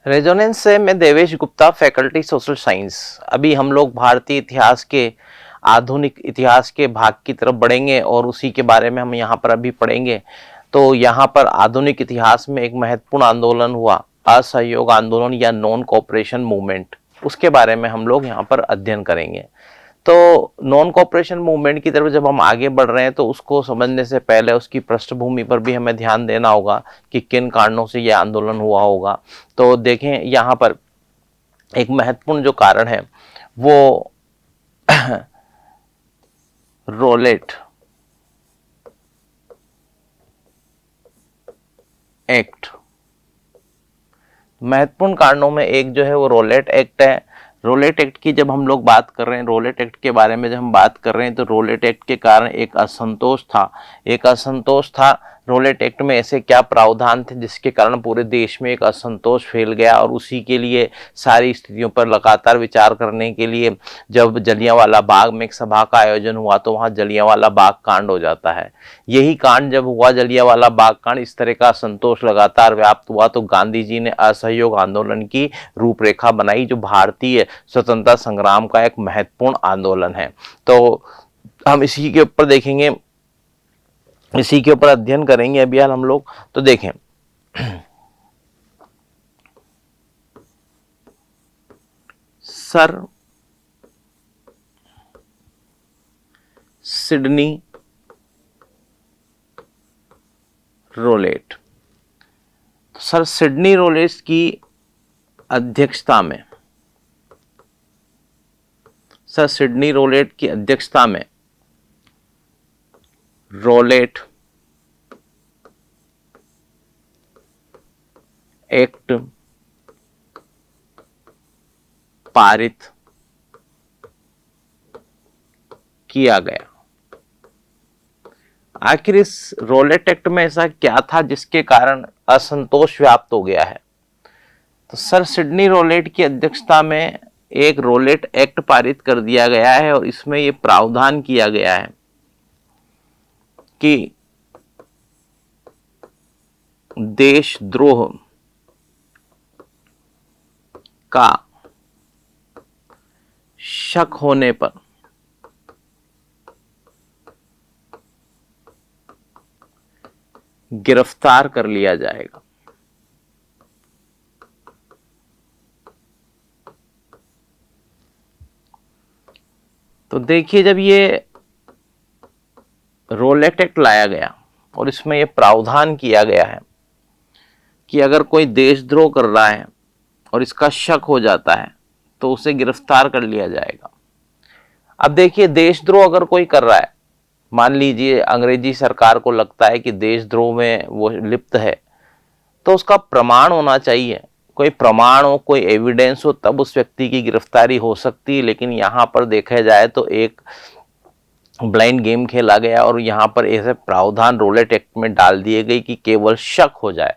Resonance से मैं Devesh Gupta, faculty social science. अभी हम लोग भारतीय इतिहास के आधुनिक इतिहास के भाग की तरफ बढ़ेंगे और उसी के बारे में हम यहाँ पर अभी पढ़ेंगे। तो यहाँ पर आधुनिक इतिहास में एक महत्वपूर्ण आंदोलन हुआ, असहयोग आंदोलन या नॉन कोऑपरेशन मूवमेंट। उसके बारे में हम लोग यहाँ पर अध्ययन करेंगे। तो नॉन कॉपरेशन मूवमेंट की तरफ जब हम आगे बढ़ रहे हैं तो उसको समझने से पहले उसकी पृष्ठभूमि पर भी हमें ध्यान देना होगा कि किन कारणों से यह आंदोलन हुआ होगा। तो देखें यहाँ पर एक महत्वपूर्ण जो कारण है वो रोलेट एक्ट। महत्वपूर्ण कारणों में एक जो है वो रोलेट एक्ट है। रोलेट एक्ट की जब हम लोग बात कर रहे हैं, रोलेट एक्ट के बारे में जब हम बात कर रहे हैं तो रोलेट एक्ट के कारण एक असंतोष था। रोलेट एक्ट में ऐसे क्या प्रावधान थे जिसके कारण पूरे देश में एक असंतोष फैल गया, और उसी के लिए सारी स्थितियों पर लगातार विचार करने के लिए जब जलियांवाला बाग में एक सभा का आयोजन हुआ तो वहां जलियांवाला बाग कांड हो जाता है। यही कांड जब हुआ, जलियांवाला बाग कांड, इस तरह का असंतोष लगातार व्याप्त हुआ तो गांधी जी ने असहयोग आंदोलन की रूपरेखा बनाई, जो भारतीय स्वतंत्रता संग्राम का एक महत्वपूर्ण आंदोलन है। तो हम इसी के ऊपर देखेंगे, इसी के ऊपर अध्ययन करेंगे अभी हाल हम लोग। तो देखें, sir Sydney Rowlatt, sir Sydney Rowlatt की अध्यक्षता में, सर सिडनी रोलेट की अध्यक्षता में रोलेट एक्ट पारित किया गया। आखिर इस रोलेट एक्ट में ऐसा क्या था जिसके कारण असंतोष व्याप्त हो गया है? तो सर सिडनी रोलेट की अध्यक्षता में एक रोलेट एक्ट पारित कर दिया गया है और इसमें यह प्रावधान किया गया है कि देशद्रोह का शक होने पर गिरफ्तार कर लिया जाएगा। तो देखिए, जब ये रोलेट एक्ट लाया गया और इसमें यह प्रावधान किया गया है कि अगर कोई देशद्रोह कर रहा है और इसका शक हो जाता है तो उसे गिरफ्तार कर लिया जाएगा। अब देखिए, देशद्रोह अगर कोई कर रहा है, मान लीजिए अंग्रेजी सरकार को लगता है कि देशद्रोह में वो लिप्त है, तो उसका प्रमाण होना चाहिए। कोई प्रमाण हो, कोई एविडेंस हो, तब उस व्यक्ति की गिरफ्तारी हो सकती है। लेकिन यहाँ पर देखा जाए तो एक ब्लाइंड गेम खेला गया और यहाँ पर ऐसे प्रावधान रोलेट एक्ट में डाल दिए गए कि केवल शक हो जाए।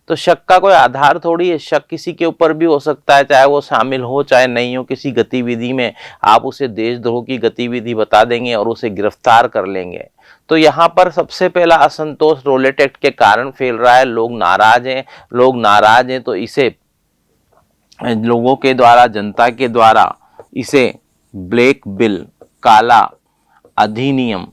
तो शक का कोई आधार थोड़ी है, शक किसी के ऊपर भी हो सकता है, चाहे वो शामिल हो चाहे नहीं हो किसी गतिविधि में। आप उसे देशद्रोह की गतिविधि बता देंगे और उसे गिरफ्तार कर लेंगे। तो यहाँ पर सबसे पहला असंतोष रोलेट एक्ट के कारण फैल रहा है। लोग नाराज हैं तो इसे लोगों के द्वारा, जनता के द्वारा इसे ब्लैक बिल, काला अधिनियम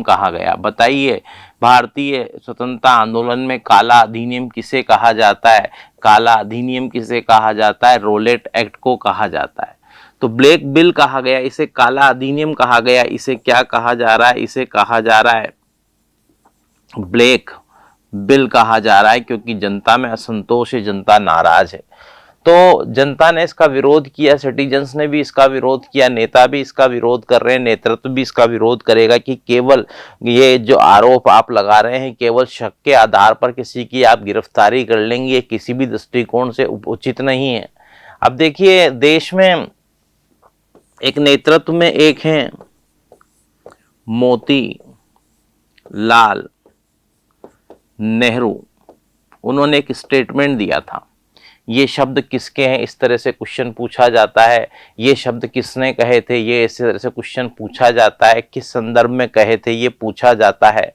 कहा गया। बताइए, भारतीय स्वतंत्रता आंदोलन में काला अधिनियम किसे कहा जाता है? काला अधिनियम किसे कहा जाता है? रोलेट एक्ट को कहा जाता है। तो ब्लैक बिल कहा गया, इसे काला अधिनियम कहा गया। इसे क्या कहा जा रहा है? इसे कहा जा रहा है ब्लैक बिल कहा जा रहा है, क्योंकि जनता में असंतोष है, जनता नाराज है। तो जनता ने इसका विरोध किया, सिटीजन्स ने भी इसका विरोध किया, नेता भी इसका विरोध कर रहे हैं, नेतृत्व भी इसका विरोध करेगा कि केवल ये जो आरोप आप लगा रहे हैं, केवल शक के आधार पर किसी की आप गिरफ्तारी कर लेंगे, ये किसी भी दृष्टिकोण से उचित नहीं है। अब देखिए, देश में एक नेतृत्व में एक हैं मोती लाल नेहरू। उन्होंने एक स्टेटमेंट दिया था। ये शब्द किसके हैं, इस तरह से क्वेश्चन पूछा जाता है। ये शब्द किसने कहे थे, ये इस तरह से क्वेश्चन पूछा जाता है। किस संदर्भ में कहे थे, ये पूछा जाता है।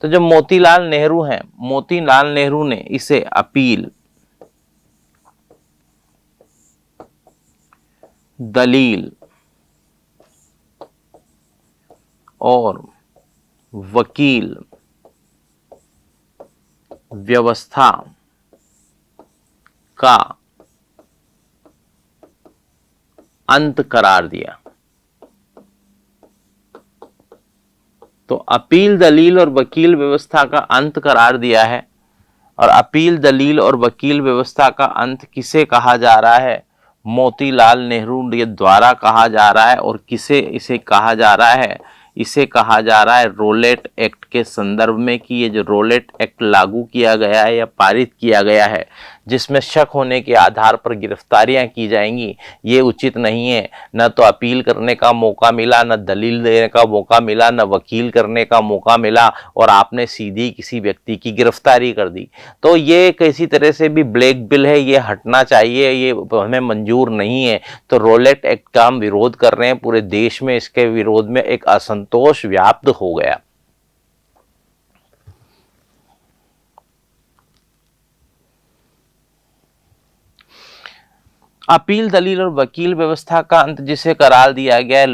तो जो मोतीलाल नेहरू हैं, मोतीलाल नेहरू ने इसे अपील दलील और वकील व्यवस्था का अंत करार दिया। तो अपील, दलील और वकील व्यवस्था का अंत करार दिया है। और अपील, दलील और वकील व्यवस्था का अंत किसे कहा जा रहा है? मोतीलाल नेहरू द्वारा कहा जा रहा है। और किसे इसे कहा जा रहा है? इसे कहा जा रहा है रोलेट एक्ट के संदर्भ में, कि ये जो रोलेट एक्ट लागू किया गया है या पारित किया गया है, जिसमें शक होने के आधार पर गिरफ्तारियां की जाएंगी, ये उचित नहीं है। न तो अपील करने का मौका मिला, न दलील देने का मौका मिला, न वकील करने का मौका मिला, और आपने सीधी किसी व्यक्ति की गिरफ्तारी कर दी। तो ये किसी तरह से भी ब्लैक बिल है, ये हटना चाहिए, ये हमें मंजूर नहीं है। तो रोलेट एक्ट का हम विरोध कर रहे हैं। पूरे देश में इसके विरोध में एक असंतोष व्याप्त हो गया। अपील, दलील और वकील व्यवस्था का अंत जिसे करार दिया गया है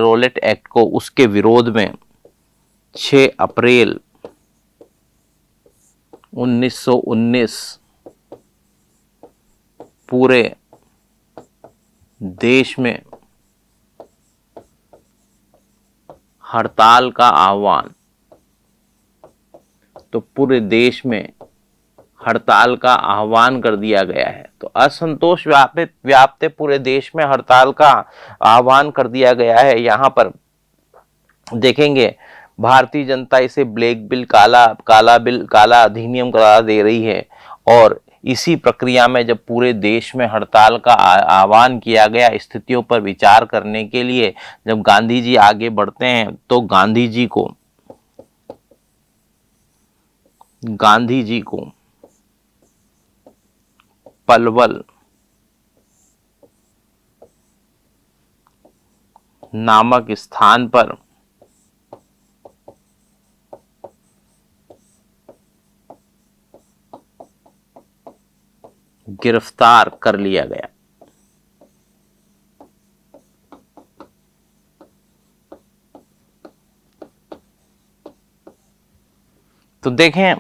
रोलेट एक्ट को, उसके विरोध में 6 अप्रैल 1919 पूरे देश में हड़ताल का आह्वान। तो पूरे देश में हड़ताल का आह्वान कर दिया गया है। तो असंतोष व्याप्त पूरे देश में हड़ताल का आह्वान कर दिया गया है। यहाँ पर देखेंगे भारतीय जनता इसे ब्लैक बिल, काला अधिनियम करार दे रही है। और इसी प्रक्रिया में जब पूरे देश में हड़ताल का आह्वान किया गया, स्थितियों पर विचार करने के लिए जब गांधी जी आगे बढ़ते हैं, तो गांधी जी को पलवल नामक स्थान पर गिरफ्तार कर लिया गया। तो देखें,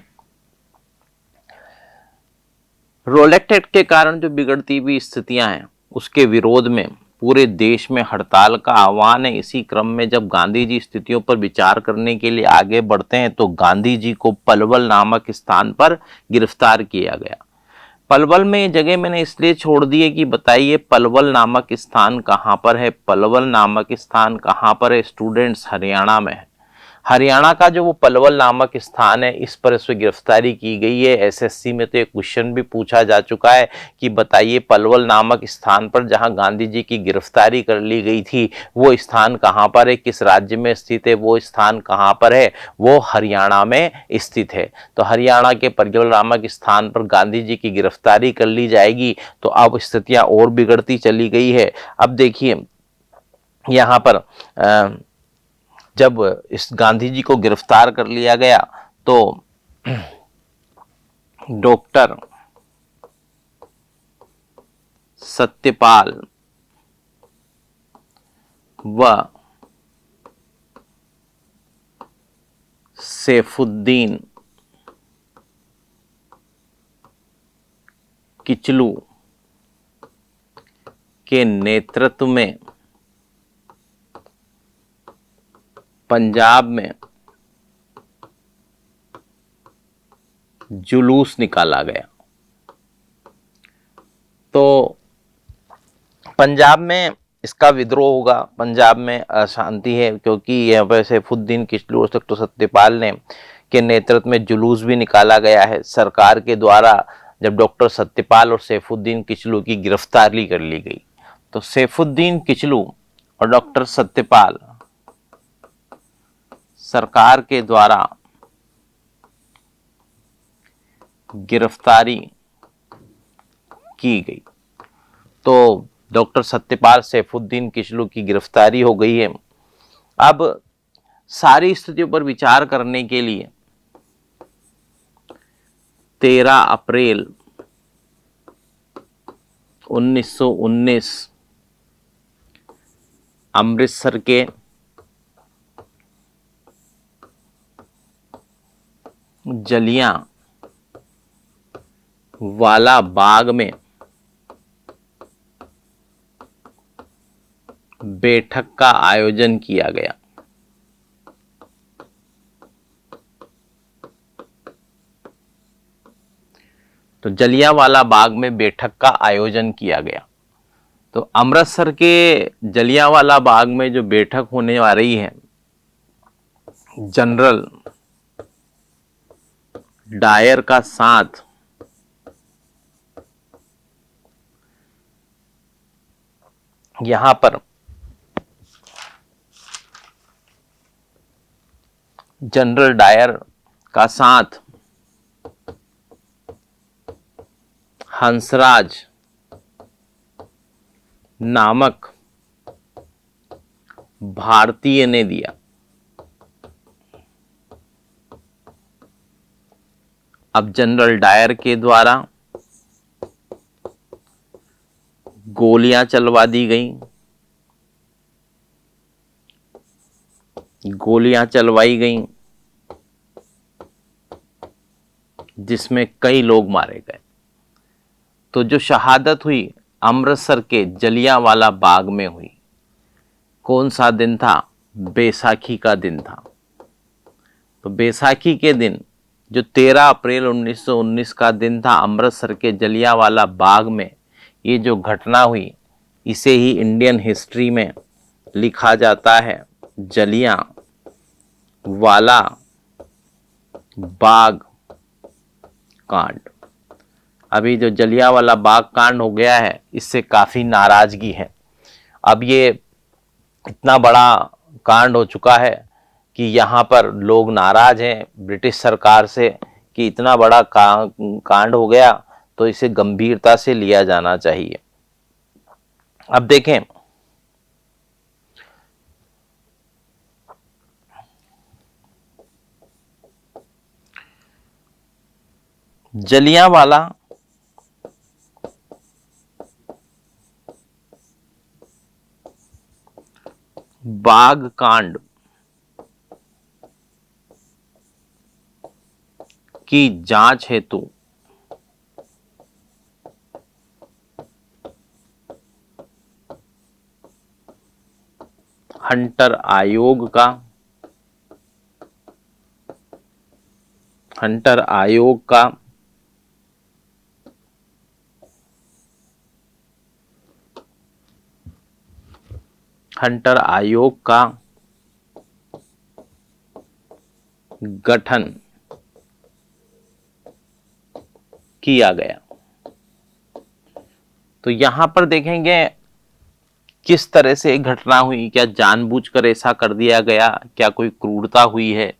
रोलेट एक्ट के कारण जो बिगड़ती हुई स्थितियां हैं, उसके विरोध में पूरे देश में हड़ताल का आह्वान है। इसी क्रम में जब गांधी जी स्थितियों पर विचार करने के लिए आगे बढ़ते हैं, तो गांधी जी को पलवल नामक स्थान पर गिरफ्तार किया गया। पलवल में ये जगह मैंने इसलिए छोड़ दी है कि बताइए पलवल नामक स्थान कहाँ पर है? पलवल नामक स्थान कहाँ पर है स्टूडेंट्स? हरियाणा में है। हरियाणा का जो वो पलवल नामक स्थान है, इस पर इस गिरफ्तारी की गई है। एसएससी में तो एक क्वेश्चन भी पूछा जा चुका है कि बताइए पलवल नामक स्थान पर जहां गांधी जी की गिरफ्तारी कर ली गई थी, वो स्थान कहां पर है, किस राज्य में स्थित है, वो स्थान कहां पर है? वो हरियाणा में स्थित है। तो हरियाणा के पलवल नामक स्थान पर गांधी जी की गिरफ्तारी कर ली जाएगी। तो अब स्थितियां और बिगड़ती चली गई है। अब देखिए यहाँ पर जब इस गांधी जी को गिरफ्तार कर लिया गया, तो डॉक्टर सत्यपाल व सैफुद्दीन किचलू के नेतृत्व में पंजाब में जुलूस निकाला गया। तो पंजाब में इसका विद्रोह होगा, पंजाब में अशांति है, क्योंकि यहाँ पर सैफुद्दीन किचलू और डॉक्टर सत्यपाल ने के नेतृत्व में जुलूस भी निकाला गया है सरकार के द्वारा, जब डॉक्टर सत्यपाल और सैफुद्दीन किचलू की गिरफ्तारी कर ली गई। तो सैफुद्दीन किचलू और डॉक्टर सत्यपाल सरकार के द्वारा गिरफ्तारी की गई। तो डॉक्टर सत्यपाल सैफुद्दीन किचलू की गिरफ्तारी हो गई है। अब सारी स्थितियों पर विचार करने के लिए 13 अप्रैल 1919 अमृतसर के जलियां वाला बाग में बैठक का आयोजन किया गया। तो जलियांवाला बाग में बैठक का आयोजन किया गया। तो अमृतसर के जलियांवाला बाग में जो बैठक होने आ रही है, जनरल डायर का साथ यहां पर जनरल डायर का साथ हंसराज नामक भारतीय ने दिया। अब जनरल डायर के द्वारा गोलियां चलवा दी गई, गोलियां चलवाई गई जिसमें कई लोग मारे गए। तो जो शहादत हुई अमृतसर के जलियांवाला बाग में हुई। कौन सा दिन था? बैसाखी का दिन था। तो बैसाखी के दिन जो 13 अप्रैल 1919 का दिन था, अमृतसर के जलियांवाला बाग में ये जो घटना हुई, इसे ही इंडियन हिस्ट्री में लिखा जाता है जलियांवाला बाग कांड। अभी जो जलियांवाला बाग कांड हो गया है, इससे काफी नाराजगी है। अब ये इतना बड़ा कांड हो चुका है कि यहाँ पर लोग नाराज हैं ब्रिटिश सरकार से कि इतना बड़ा कांड हो गया, तो इसे गंभीरता से लिया जाना चाहिए। अब देखें, जलियांवाला बाग कांड की जांच हेतु हंटर आयोग का गठन किया गया। तो यहां पर देखेंगे किस तरह से एक घटना हुई, क्या जानबूझकर ऐसा कर दिया गया, क्या कोई क्रूरता हुई है।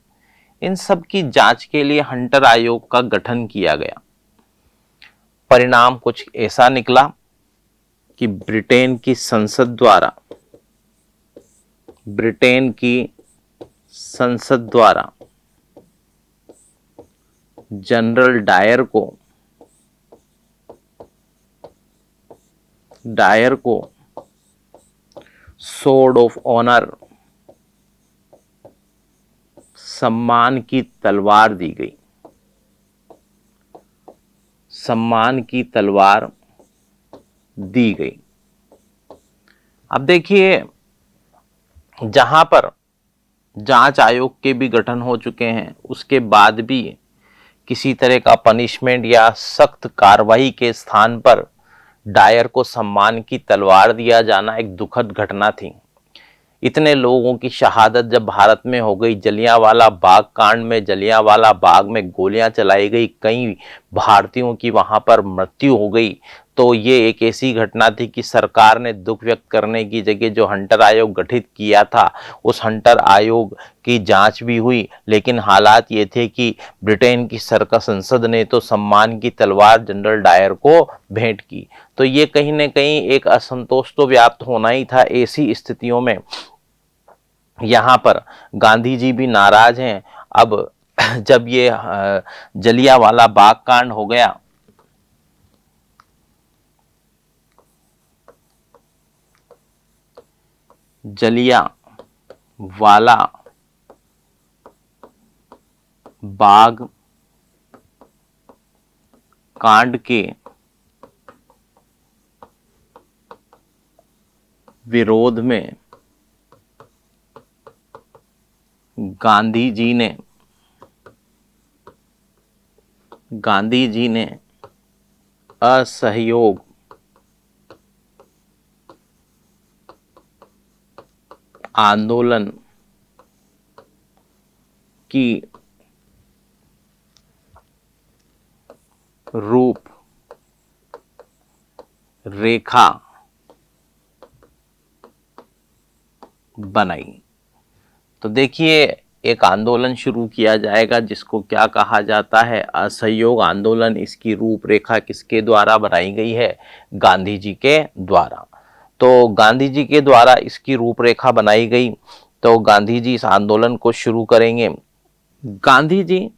इन सब की जांच के लिए हंटर आयोग का गठन किया गया। परिणाम कुछ ऐसा निकला कि ब्रिटेन की संसद द्वारा जनरल डायर को सोर्ड ऑफ ऑनर, सम्मान की तलवार दी गई। अब देखिए, जहां पर जांच आयोग के भी गठन हो चुके हैं, उसके बाद भी किसी तरह का पनिशमेंट या सख्त कार्रवाई के स्थान पर डायर को सम्मान की तलवार दिया जाना एक दुखद घटना थी। इतने लोगों की शहादत जब भारत में हो गई, जलियांवाला बाग कांड में जलियांवाला बाग में गोलियां चलाई गई, कई भारतीयों की वहां पर मृत्यु हो गई, तो ये एक ऐसी घटना थी कि सरकार ने दुख व्यक्त करने की जगह जो हंटर आयोग गठित किया था, उस हंटर आयोग की जांच भी हुई। लेकिन हालात ये थे कि ब्रिटेन की संसद ने तो सम्मान की तलवार जनरल डायर को भेंट की। तो ये कहीं ना कहीं एक असंतोष तो व्याप्त होना ही था। ऐसी स्थितियों में यहाँ पर गांधी जी भी नाराज हैं। अब जब ये जलियांवाला बाग कांड हो गया, जलिया वाला बाग कांड के विरोध में गांधी जी ने असहयोग आंदोलन की रूप रेखा बनाई। तो देखिए, एक आंदोलन शुरू किया जाएगा जिसको क्या कहा जाता है, असहयोग आंदोलन। इसकी रूपरेखा किसके द्वारा बनाई गई है? गांधी जी के द्वारा। तो गांधी जी के द्वारा इसकी रूपरेखा बनाई गई। तो गांधी जी इस आंदोलन को शुरू करेंगे। गांधी जी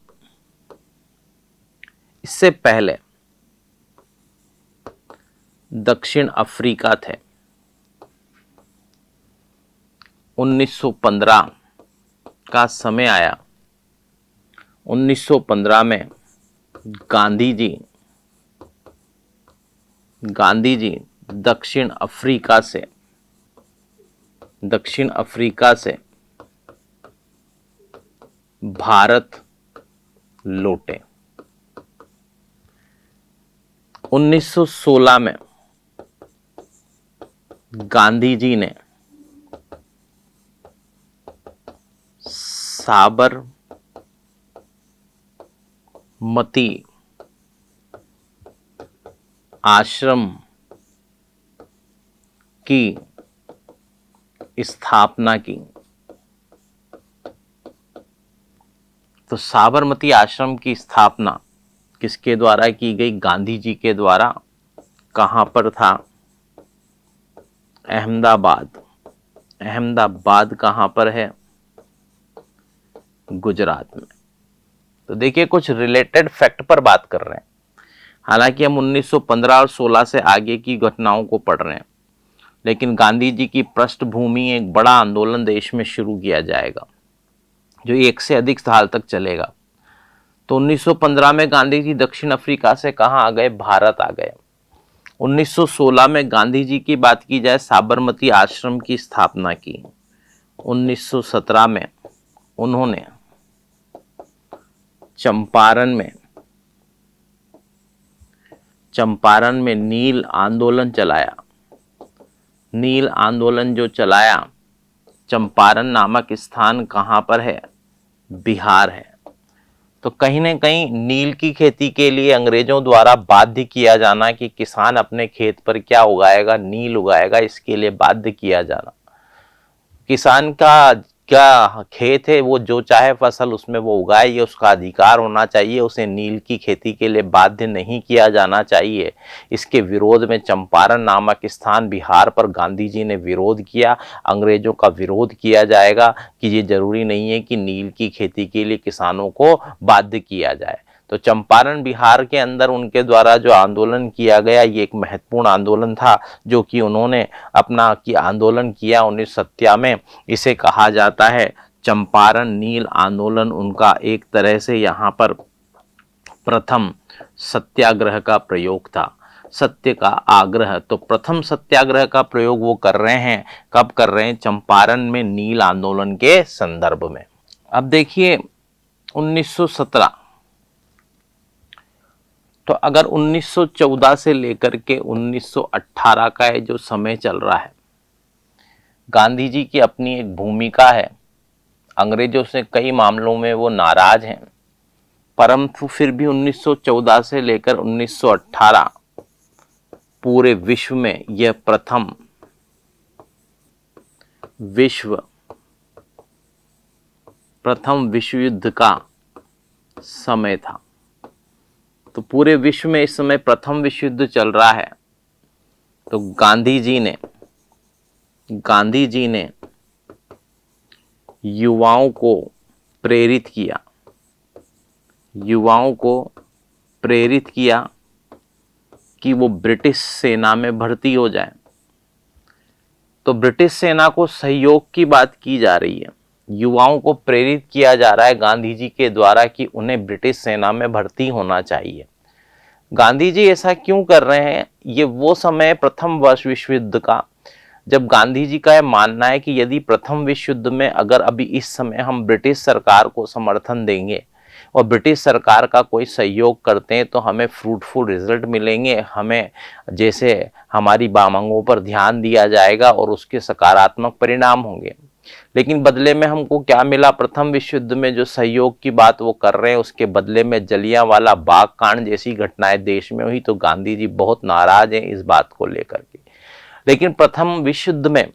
इससे पहले दक्षिण अफ्रीका थे। 1915 का समय आया। 1915 में गांधी जी दक्षिण अफ्रीका से भारत लौटे। 1916 में गांधी जी ने साबरमती आश्रम की स्थापना की। तो साबरमती आश्रम की स्थापना किसके द्वारा की गई? गांधी जी के द्वारा। कहां पर था? अहमदाबाद कहां पर है? गुजरात में। तो देखिए, कुछ रिलेटेड फैक्ट पर बात कर रहे हैं। हालांकि हम 1915 और 16 से आगे की घटनाओं को पढ़ रहे हैं, लेकिन गांधी जी की पृष्ठभूमि एक बड़ा आंदोलन देश में शुरू किया जाएगा जो 1 से अधिक साल तक चलेगा। तो 1915 में गांधी जी दक्षिण अफ्रीका से कहां आ गए? भारत आ गए। 1916 में गांधी जी की बात की जाए, साबरमती आश्रम की स्थापना की। 1917 में उन्होंने चंपारण में नील आंदोलन चलाया। नील आंदोलन जो चलाया, चंपारण नामक स्थान कहां पर है? बिहार है। तो कहीं ना कहीं नील की खेती के लिए अंग्रेजों द्वारा बाध्य किया जाना कि किसान अपने खेत पर क्या उगाएगा? नील उगाएगा। इसके लिए बाध्य किया जाना। किसान का क्या खेत है, वो जो चाहे फसल उसमें वो उगाए, ये उसका अधिकार होना चाहिए। उसे नील की खेती के लिए बाध्य नहीं किया जाना चाहिए। इसके विरोध में चंपारण नामक स्थान बिहार पर गांधी जी ने विरोध किया। अंग्रेजों का विरोध किया जाएगा कि ये जरूरी नहीं है कि नील की खेती के लिए किसानों को बाध्य किया जाए। तो चंपारण बिहार के अंदर उनके द्वारा जो आंदोलन किया गया, ये एक महत्वपूर्ण आंदोलन था जो कि उन्होंने अपना आंदोलन किया 1917 में। इसे कहा जाता है चंपारण नील आंदोलन। उनका एक तरह से यहाँ पर प्रथम सत्याग्रह का प्रयोग था, सत्य का आग्रह। तो प्रथम सत्याग्रह का प्रयोग वो कर रहे हैं। कब कर रहे हैं? चंपारण में नील आंदोलन के संदर्भ में। अब देखिए 1917, तो अगर 1914 से लेकर के 1918 का ये जो समय चल रहा है, गांधी जी की अपनी एक भूमिका है। अंग्रेजों से कई मामलों में वो नाराज हैं, परंतु फिर भी 1914 से लेकर 1918 पूरे विश्व में यह प्रथम विश्व युद्ध का समय था। तो पूरे विश्व में इस समय प्रथम विश्व युद्ध चल रहा है। तो गांधी जी ने युवाओं को प्रेरित किया कि वो ब्रिटिश सेना में भर्ती हो जाए। तो ब्रिटिश सेना को सहयोग की बात की जा रही है, युवाओं को प्रेरित किया जा रहा है गांधी जी के द्वारा कि उन्हें ब्रिटिश सेना में भर्ती होना चाहिए। गांधी जी ऐसा क्यों कर रहे हैं? ये वो समय प्रथम विश्व युद्ध का, जब गांधी जी का यह मानना है कि यदि प्रथम विश्व युद्ध में अगर अभी इस समय हम ब्रिटिश सरकार को समर्थन देंगे और ब्रिटिश सरकार का कोई सहयोग करते हैं तो हमें फ्रूटफुल रिजल्ट मिलेंगे, हमें जैसे हमारी मांगों पर ध्यान दिया जाएगा और उसके सकारात्मक परिणाम होंगे। लेकिन बदले में हमको क्या मिला? प्रथम विश्व युद्ध में जो सहयोग की बात वो कर रहे हैं उसके बदले में जलियांवाला बाग कांड जैसी घटनाएं देश में हुई। तो गांधी जी बहुत नाराज हैं इस बात को लेकर के। लेकिन प्रथम विश्व युद्ध में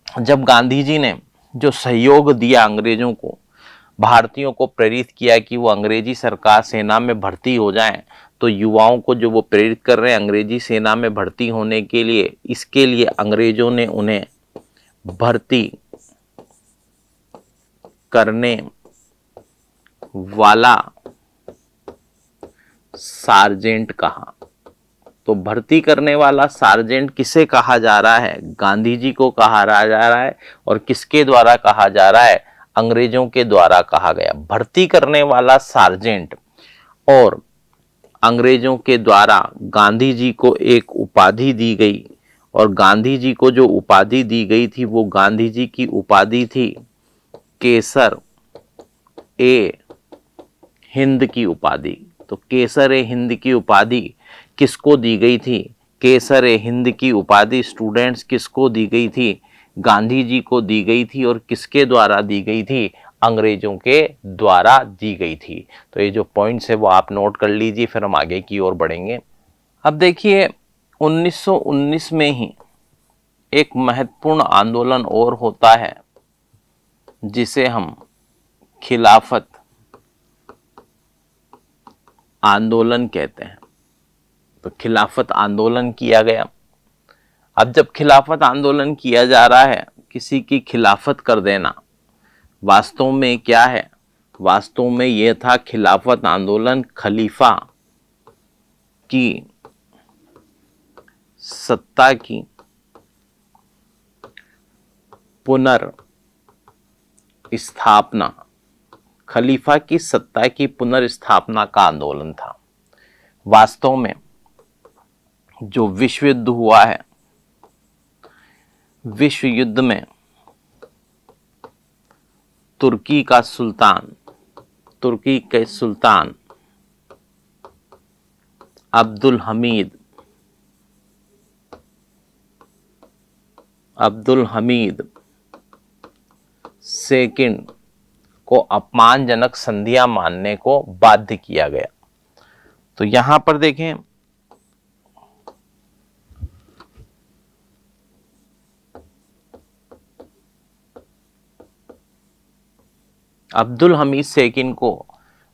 जब गांधी जी ने जो सहयोग दिया अंग्रेजों को, भारतीयों को प्रेरित किया कि वो अंग्रेजी सरकार सेना में भर्ती हो जाएं, तो युवाओं को जो वो प्रेरित कर रहे हैं अंग्रेजी सेना में भर्ती होने के लिए, इसके लिए अंग्रेजों ने उन्हें भर्ती करने वाला सार्जेंट कहा। तो भर्ती करने वाला सार्जेंट किसे कहा जा रहा है? गांधी जी को कहा जा रहा है। और किसके द्वारा कहा जा रहा है? अंग्रेजों के द्वारा कहा गया। भर्ती करने वाला सार्जेंट और अंग्रेजों के द्वारा गांधी जी को एक उपाधि दी गई, और गांधी जी को जो उपाधि दी गई थी वो गांधी जी की उपाधि थी केसर ए हिंद की उपाधि। तो केसर ए हिंद की उपाधि किसको दी गई थी? केसर ए हिंद की उपाधि स्टूडेंट्स किसको दी गई थी? गांधी जी को दी गई थी। और किसके द्वारा दी गई थी? अंग्रेजों के द्वारा दी गई थी। तो ये जो पॉइंट्स है वो आप नोट कर लीजिए, फिर हम आगे की ओर बढ़ेंगे। अब देखिए 1919 में ही एक महत्वपूर्ण आंदोलन और होता है जिसे हम खिलाफत आंदोलन कहते हैं। तो खिलाफत आंदोलन किया गया। अब जब खिलाफत आंदोलन किया जा रहा है, किसी की खिलाफत कर देना वास्तव में क्या है? वास्तव में यह था खिलाफत आंदोलन खलीफा की सत्ता की पुनर्स्थापना, खलीफा की सत्ता की पुनर्स्थापना का आंदोलन था। वास्तव में जो विश्व युद्ध हुआ है, विश्व युद्ध में तुर्की के सुल्तान अब्दुल हमीद सेकंड को अपमानजनक संधियां मानने को बाध्य किया गया। तो यहां पर देखें, अब्दुल हमीद सेकंड को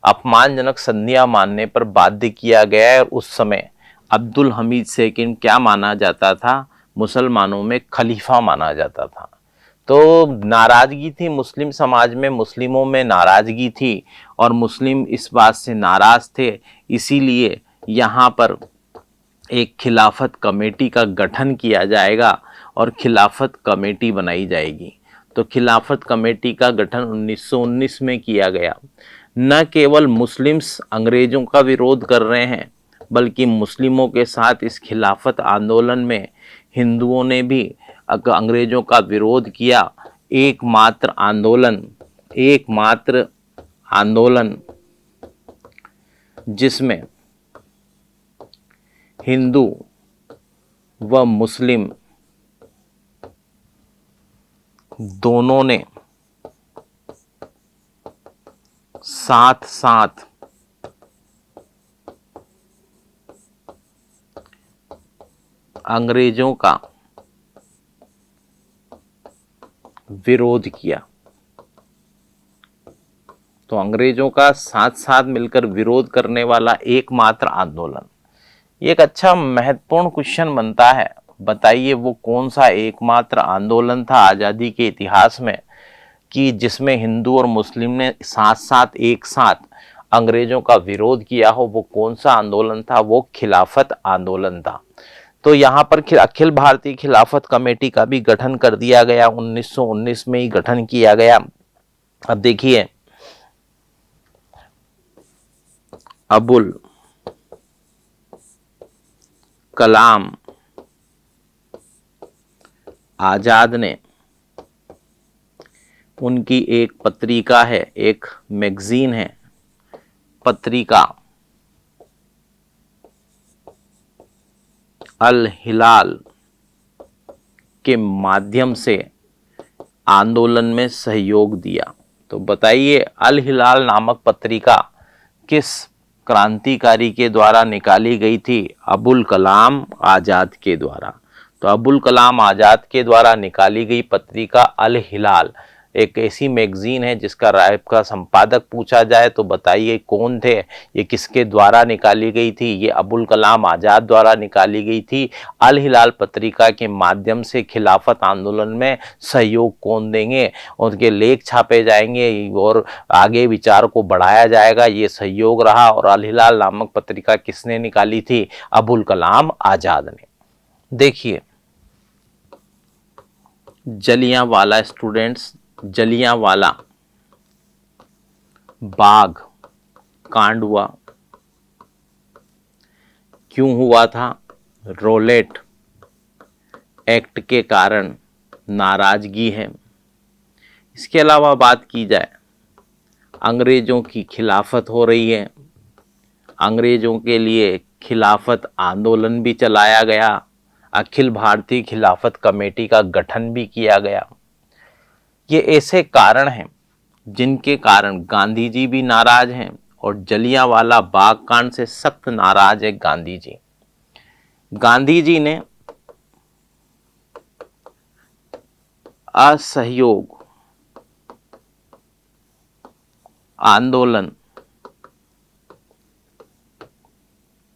अपमानजनक संधियां मानने पर बाध्य किया गया है। और उस समय अब्दुल हमीद सेकंड क्या माना जाता था? मुसलमानों में खलीफा माना जाता था। तो नाराजगी थी मुस्लिम समाज में, मुस्लिमों में नाराजगी थी और मुस्लिम इस बात से नाराज थे। इसीलिए यहाँ पर एक खिलाफत कमेटी का गठन किया जाएगा और खिलाफत कमेटी बनाई जाएगी। तो खिलाफत कमेटी का गठन 1919 में किया गया। न केवल मुस्लिम्स अंग्रेजों का विरोध कर रहे हैं, बल्कि मुस्लिमों के साथ इस खिलाफत आंदोलन में हिंदुओं ने भी अंग्रेजों का विरोध किया। एकमात्र आंदोलन जिसमें हिंदू व मुस्लिम दोनों ने साथ साथ अंग्रेजों का विरोध किया। तो अंग्रेजों का साथ साथ मिलकर विरोध करने वाला एकमात्र आंदोलन, ये एक अच्छा महत्वपूर्ण क्वेश्चन बनता है। बताइए वो कौन सा एकमात्र आंदोलन था आजादी के इतिहास में कि जिसमें हिंदू और मुस्लिम ने साथ साथ एक साथ अंग्रेजों का विरोध किया हो? वो कौन सा आंदोलन था? वो खिलाफत आंदोलन था। तो यहाँ पर अखिल भारतीय खिलाफत कमेटी का भी गठन कर दिया गया, 1919 में ही गठन किया गया। अब देखिए, अबुल कलाम आजाद ने, उनकी एक पत्रिका है, एक मैगजीन है, पत्रिका अल हिलाल के माध्यम से आंदोलन में सहयोग दिया। तो बताइए, अल हिलाल नामक पत्रिका किस क्रांतिकारी के द्वारा निकाली गई थी? अबुल कलाम आजाद के द्वारा। तो अबुल कलाम आजाद के द्वारा निकाली गई पत्रिका अल हिलाल एक ऐसी मैगजीन है जिसका राय का संपादक पूछा जाए तो बताइए कौन थे, ये किसके द्वारा निकाली गई थी? ये अबुल कलाम आजाद द्वारा निकाली गई थी। अल हिलाल पत्रिका के माध्यम से खिलाफत आंदोलन में सहयोग कौन देंगे, उनके लेख छापे जाएंगे और आगे विचार को बढ़ाया जाएगा, ये सहयोग रहा। और अल हिलाल नामक पत्रिका किसने निकाली थी? अबुल कलाम आजाद ने। देखिए, जलियांवाला स्टूडेंट्स, जलियांवाला बाग कांड हुआ, क्यों हुआ था? रोलेट एक्ट के कारण नाराजगी है। इसके अलावा बात की जाए, अंग्रेजों की खिलाफत हो रही है, अंग्रेजों के लिए खिलाफत आंदोलन भी चलाया गया, अखिल भारतीय खिलाफत कमेटी का गठन भी किया गया। ये ऐसे कारण हैं जिनके कारण गांधी जी भी नाराज हैं और जलियांवाला बाग कांड से सख्त नाराज है गांधी जी। गांधी जी ने असहयोग आंदोलन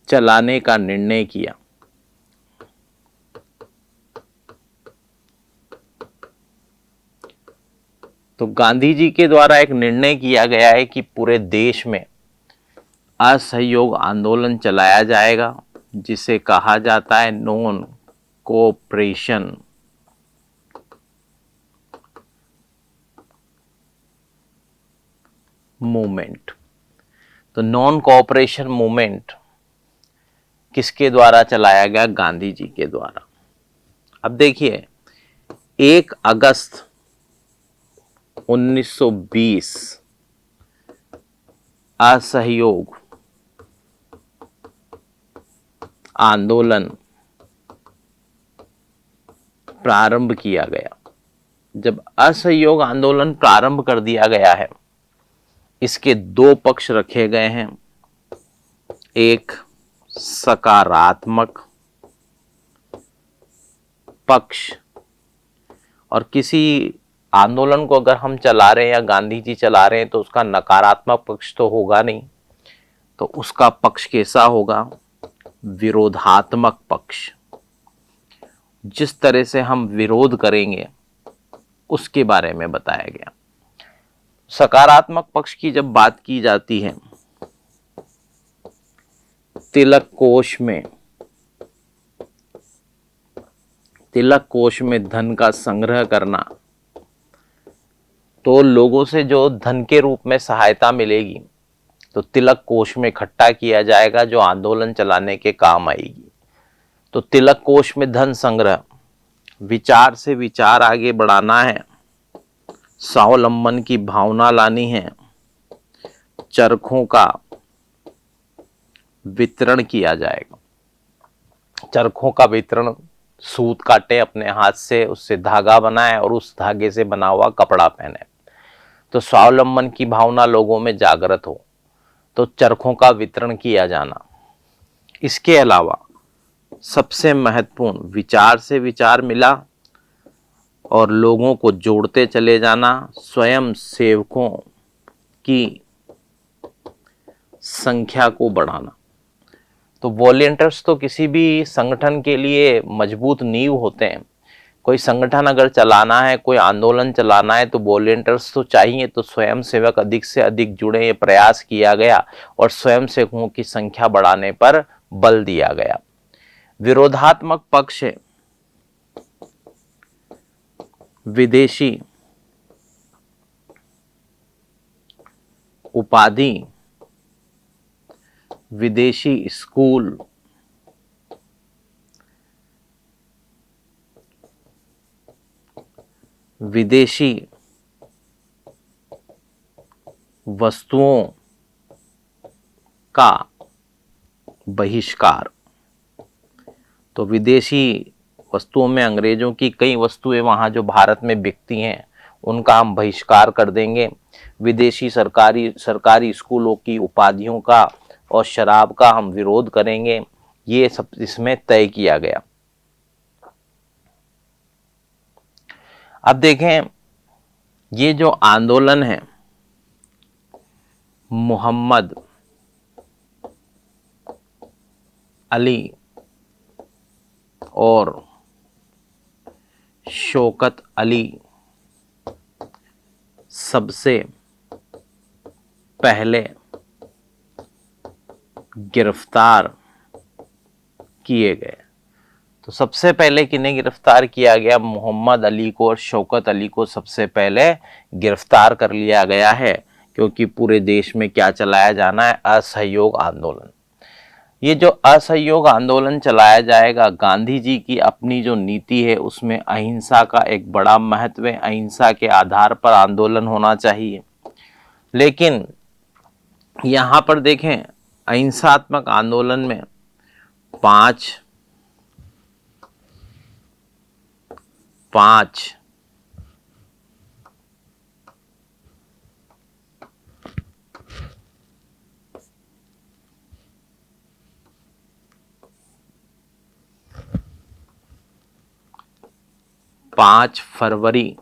चलाने का निर्णय किया। तो गांधी जी के द्वारा एक निर्णय किया गया है कि पूरे देश में असहयोग आंदोलन चलाया जाएगा, जिसे कहा जाता है नॉन कोऑपरेशन मूवमेंट। तो नॉन कोऑपरेशन मूवमेंट किसके द्वारा चलाया गया? गांधी जी के द्वारा। अब देखिए, 1 अगस्त 1920 असहयोग आंदोलन प्रारंभ किया गया। जब असहयोग आंदोलन प्रारंभ कर दिया गया है, इसके 2 पक्ष रखे गए हैं, एक सकारात्मक पक्ष, और किसी आंदोलन को अगर हम चला रहे हैं या गांधी जी चला रहे हैं तो उसका नकारात्मक पक्ष तो होगा नहीं, तो उसका पक्ष कैसा होगा? विरोधात्मक पक्ष। जिस तरह से हम विरोध करेंगे उसके बारे में बताया गया। सकारात्मक पक्ष की जब बात की जाती है, तिलक कोष में धन का संग्रह करना, तो लोगों से जो धन के रूप में सहायता मिलेगी तो तिलक कोष में इकट्ठा किया जाएगा, जो आंदोलन चलाने के काम आएगी। तो तिलक कोष में धन संग्रह, विचार से विचार आगे बढ़ाना है, स्वावलंबन की भावना लानी है, चरखों का वितरण किया जाएगा। चरखों का वितरण, सूत काटे अपने हाथ से, उससे धागा बनाए और उस धागे से बना हुआ कपड़ा पहने। तो स्वावलंबन की भावना लोगों में जागृत हो, तो चरखों का वितरण किया जाना। इसके अलावा सबसे महत्वपूर्ण, विचार से विचार मिला और लोगों को जोड़ते चले जाना, स्वयं सेवकों की संख्या को बढ़ाना। तो वॉलेंटियर्स तो किसी भी संगठन के लिए मजबूत नींव होते हैं। कोई संगठन अगर चलाना है, कोई आंदोलन चलाना है, तो वॉलेंटियर्स तो चाहिए। तो स्वयं सेवक अधिक से अधिक जुड़े, ये प्रयास किया गया और स्वयं सेवकों की संख्या बढ़ाने पर बल दिया गया। विरोधात्मक पक्ष है विदेशी उपाधि, विदेशी स्कूल, विदेशी वस्तुओं का बहिष्कार। तो विदेशी वस्तुओं में अंग्रेजों की कई वस्तुएं वहां जो भारत में बिकती हैं उनका हम बहिष्कार कर देंगे। विदेशी सरकारी स्कूलों की उपाधियों का और शराब का हम विरोध करेंगे। ये सब इसमें तय किया गया। अब देखें, ये जो आंदोलन है मोहम्मद अली और शौकत अली सबसे पहले गिरफ्तार किए गए। तो सबसे पहले किन्हें गिरफ्तार किया गया? मोहम्मद अली को और शौकत अली को सबसे पहले गिरफ्तार कर लिया गया है, क्योंकि पूरे देश में क्या चलाया जाना है? असहयोग आंदोलन। ये जो असहयोग आंदोलन चलाया जाएगा, गांधी जी की अपनी जो नीति है उसमें अहिंसा का एक बड़ा महत्व है। अहिंसा के आधार पर आंदोलन होना चाहिए। लेकिन यहाँ पर देखें, अहिंसात्मक आंदोलन में पांच फरवरी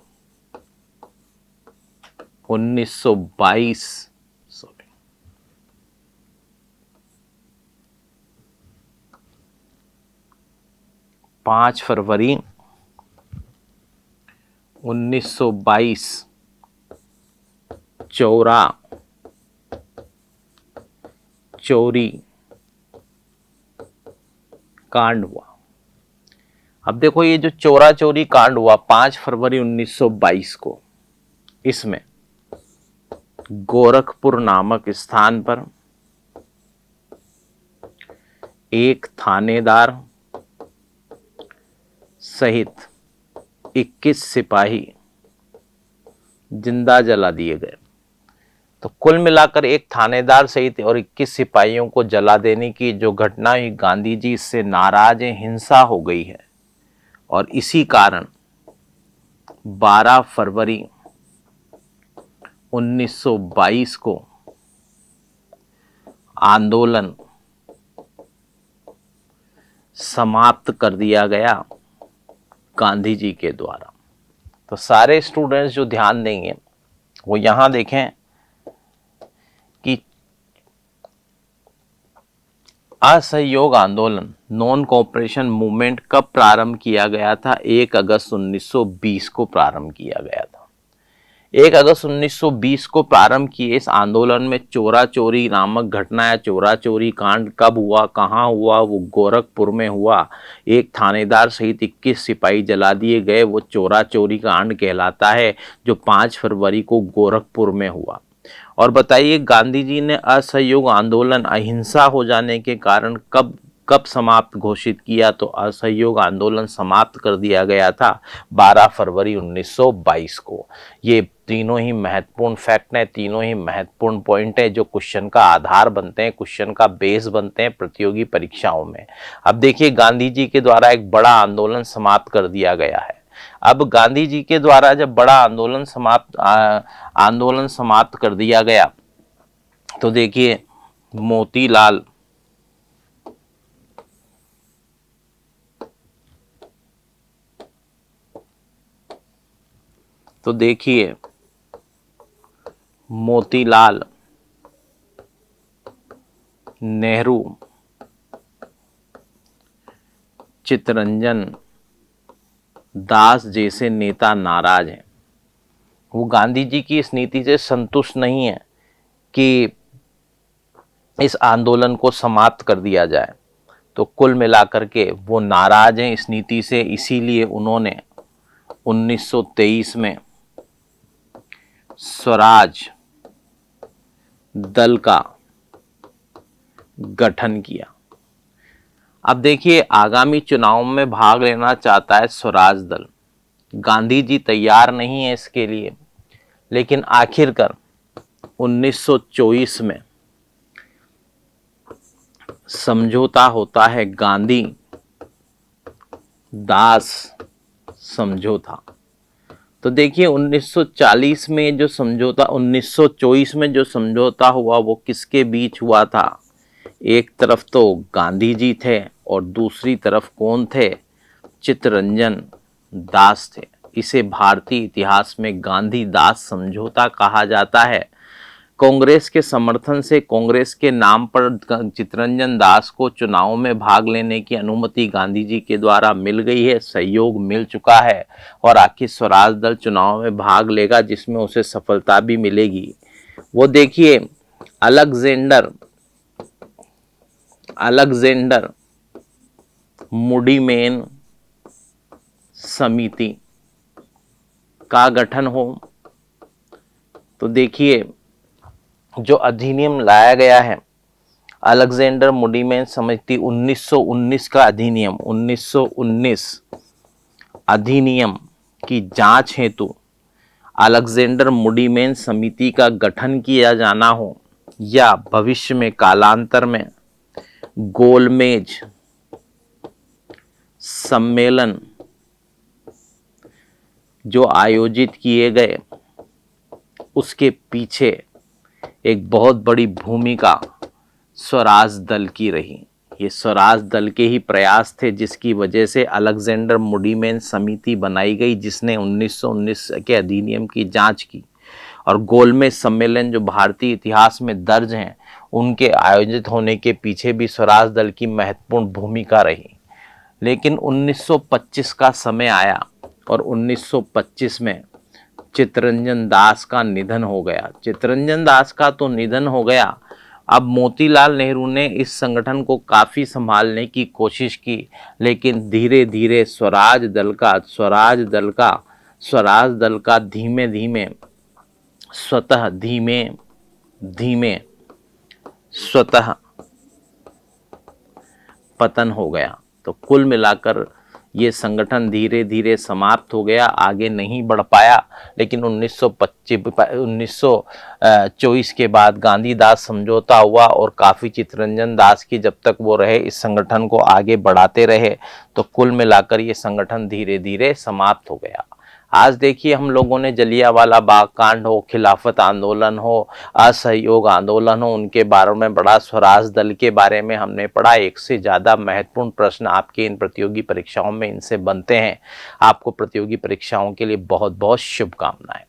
1922 5 फरवरी 1922 चोरी कांड हुआ। अब देखो, ये जो चोरी कांड हुआ 5 फरवरी 1922 को, इसमें गोरखपुर नामक स्थान पर एक थानेदार सहित 21 सिपाही जिंदा जला दिए गए। तो कुल मिलाकर एक थानेदार सहित और 21 सिपाहियों को जला देने की जो घटना हुई, गांधी जी इससे नाराज हैं, हिंसा हो गई है। और इसी कारण 12 फरवरी 1922 को आंदोलन समाप्त कर दिया गया गांधी जी के द्वारा। तो सारे स्टूडेंट्स जो ध्यान देंगे वो यहां देखें कि असहयोग आंदोलन, नॉन कोऑपरेशन मूवमेंट कब प्रारंभ किया गया था? 1 अगस्त 1920 को प्रारंभ किया गया था। 1 अगस्त 1920 को प्रारंभ किए इस आंदोलन में चोरा चोरी नामक घटना या चोरा चोरी कांड कब हुआ, कहाँ हुआ? वो गोरखपुर में हुआ। एक थानेदार सहित 21 सिपाही जला दिए गए। वो चोरा चोरी कांड कहलाता है, जो 5 फरवरी को गोरखपुर में हुआ। और बताइए, गांधी जी ने असहयोग आंदोलन अहिंसा हो जाने के कारण कब समाप्त घोषित किया? तो असहयोग आंदोलन समाप्त कर दिया गया था 12 फरवरी 1922 को। ये तीनों ही महत्वपूर्ण फैक्ट हैं, तीनों ही महत्वपूर्ण पॉइंट है जो क्वेश्चन का आधार बनते हैं, क्वेश्चन का बेस बनते हैं प्रतियोगी परीक्षाओं में। अब देखिए, गांधी जी के द्वारा एक बड़ा आंदोलन समाप्त कर दिया गया है। अब गांधी जी के द्वारा जब बड़ा आंदोलन समाप्त कर दिया गया, तो देखिए मोतीलाल नेहरू, चित्तरंजन दास जैसे नेता नाराज हैं। वो गांधी जी की इस नीति से संतुष्ट नहीं है कि इस आंदोलन को समाप्त कर दिया जाए। तो कुल मिलाकर के वो नाराज हैं इस नीति से, इसीलिए उन्होंने 1923 में स्वराज दल का गठन किया। अब देखिए, आगामी चुनाव में भाग लेना चाहता है स्वराज दल। गांधी जी तैयार नहीं है इसके लिए, लेकिन आखिरकार 1924 में समझौता होता है, गांधी दास समझौता। तो देखिए 1940 में जो समझौता, 1924 में जो समझौता हुआ वो किसके बीच हुआ था? एक तरफ तो गांधी जी थे और दूसरी तरफ कौन थे? चित्तरंजन दास थे। इसे भारतीय इतिहास में गांधी दास समझौता कहा जाता है। कांग्रेस के समर्थन से, कांग्रेस के नाम पर चित्तरंजन दास को चुनाव में भाग लेने की अनुमति गांधी जी के द्वारा मिल गई है, सहयोग मिल चुका है और आखिर स्वराज दल चुनाव में भाग लेगा जिसमें उसे सफलता भी मिलेगी। वो देखिए अलेक्जेंडर मुडीमेन समिति का गठन हो। तो देखिए जो अधिनियम लाया गया है अलेक्जेंडर मुडीमेन समिति 1919 का अधिनियम, 1919 अधिनियम की जांच हेतु अलेक्जेंडर मुडीमेन समिति का गठन किया जाना हो, या भविष्य में कालांतर में गोलमेज सम्मेलन जो आयोजित किए गए उसके पीछे एक बहुत बड़ी भूमिका स्वराज दल की रही। ये स्वराज दल के ही प्रयास थे जिसकी वजह से अलेक्जेंडर मुडीमेन समिति बनाई गई, जिसने 1919 के अधिनियम की जांच की। और गोलमेज सम्मेलन जो भारतीय इतिहास में दर्ज हैं, उनके आयोजित होने के पीछे भी स्वराज दल की महत्वपूर्ण भूमिका रही। लेकिन 1925 का समय आया और 1925 में चित्तरंजन दास का निधन हो गया। चित्तरंजन दास का तो निधन हो गया। अब मोतीलाल नेहरू ने इस संगठन को काफ़ी संभालने की कोशिश की, लेकिन धीरे धीरे स्वराज दल का धीमे धीमे स्वतः पतन हो गया। तो कुल मिलाकर ये संगठन धीरे धीरे समाप्त हो गया, आगे नहीं बढ़ पाया। लेकिन 1924 के बाद गांधी दास समझौता हुआ और काफ़ी चित्तरंजन दास की जब तक वो रहे इस संगठन को आगे बढ़ाते रहे, तो कुल मिलाकर ये संगठन धीरे धीरे समाप्त हो गया। आज देखिए हम लोगों ने जलियांवाला बाग कांड हो, खिलाफत आंदोलन हो, असहयोग आंदोलन हो, उनके बारे में बड़ा, स्वराज दल के बारे में हमने पढ़ा। एक से ज़्यादा महत्वपूर्ण प्रश्न आपके इन प्रतियोगी परीक्षाओं में इनसे बनते हैं। आपको प्रतियोगी परीक्षाओं के लिए बहुत बहुत शुभकामनाएं।